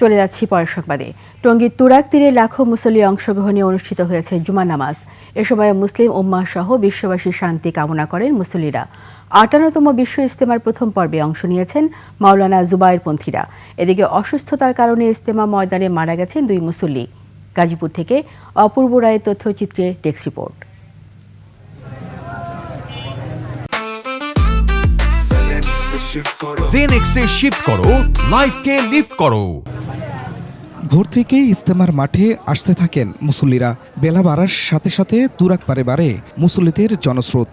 চলে যাচ্ছি পরের সংবাদে। টঙ্গীর তুরাগ তীরে লাখো মুসল্লি অংশগ্রহণে অনুষ্ঠিত হয়েছে জুমা নামাজ। এ সময় মুসলিম উম্মাহ সহ বিশ্ববাসীর শান্তি কামনা করেন মুসল্লিরা। ৫৮তম বিশ্ব ইজতেমার প্রথম পর্বে অংশ নিয়েছেন মাওলানা জুবায়েরপন্থীরা। এদিকে অসুস্থতার কারণে ইজতেমা ময়দানে মারা গেছেন ২ মুসল্লি। গাজীপুর থেকে অপূর্ব রায়ের তথ্যচিত্রে ডেস্ক রিপোর্ট। জেনেক্সে শিফট করো, লাইফকে লিফট করো। ভোর থেকেই ইজতেমার মাঠে আসতে থাকেন মুসল্লিরা। বেলা বাড়ার সাথে সাথে তুরাগ পারে বাড়ে মুসল্লিদের জনস্রোত।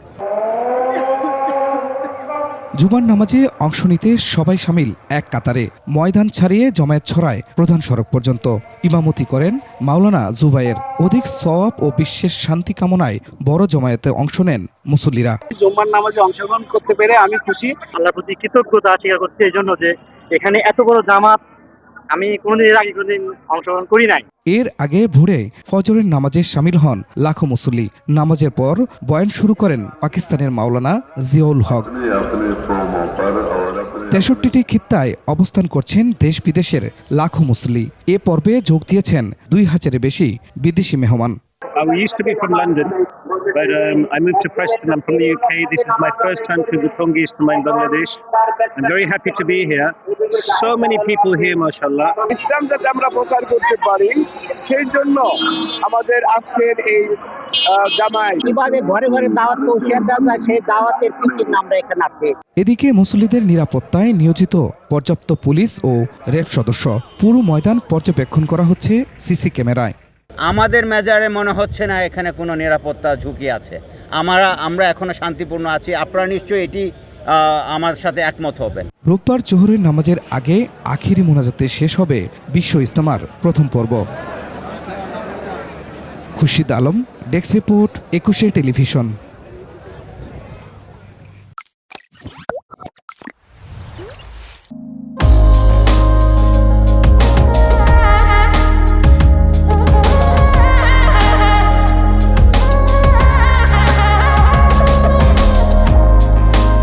জুমার নামাজে অংশ নিতে সবাই শামিল এক কাতারে। ময়দান ছাড়িয়ে জমায়েত ছড়ায় প্রধান সড়ক পর্যন্ত। ইমামতি করেন মাওলানা জুবায়ের। অধিক সওয়াব ও বিশ্বের শান্তি কামনায় বড় জমায়েতে অংশ নেন মুসল্লিরা। জুমার নামাজে অংশগ্রহণ করতে পেরে আমি খুশি। আল্লাহর প্রতি কৃতজ্ঞতা স্বীকার করছি এই জন্য যে এখানে এত বড় জামাত আমি কোনোদিন আগে অংশগ্রহণ করি নাই। এর আগে ভোরে ফজরের নামাজে শামিল হন লাখো মুসল্লি। নামাজের পর বয়ান শুরু করেন পাকিস্তানের মাওলানা জিয়াউল হক। ৬৩টি খিত্তায় অবস্থান করছেন দেশ বিদেশের লাখো মুসল্লি। এ পর্বে যোগ দিয়েছেন ২,০০০-এর বেশি বিদেশি মেহমান। We used to be from London, but I moved to Preston. I'm from the UK. This is my first time to the Tongi Ijtima in Bangladesh. I'm very happy to be here. So many people here, mashallah. ইসলাম যাতে আমরা প্রচার করতে পারি সেই জন্য আমাদের আজকের এই জামায়াত। কিভাবে ঘরে ঘরে দাওয়াত পৌঁছে দেওয়া যায় সেই দাওয়াতের পিছনে আমরা এখানে আছি। এদিকে মুসল্লিদের নিরাপত্তায় নিয়োজিত পর্যাপ্ত পুলিশ ও র্যাব সদস্য। পুরো ময়দান পর্যবেক্ষণ করা হচ্ছে সিসি ক্যামেরায়। আমাদের মেজারে মনে হচ্ছে না এখানে কোনো নিরাপত্তা ঝুঁকি আছে। আমরা এখনো শান্তিপূর্ণ আছি। আপনারা নিশ্চয়ই এটি আমার সাথে একমত হবেন। রোববার জোহরের নামাজের আগে আখিরি মোনাজাতে শেষ হবে বিশ্ব ইজতেমার প্রথম পর্ব। Khurshid Alam, desk report, ২১ television.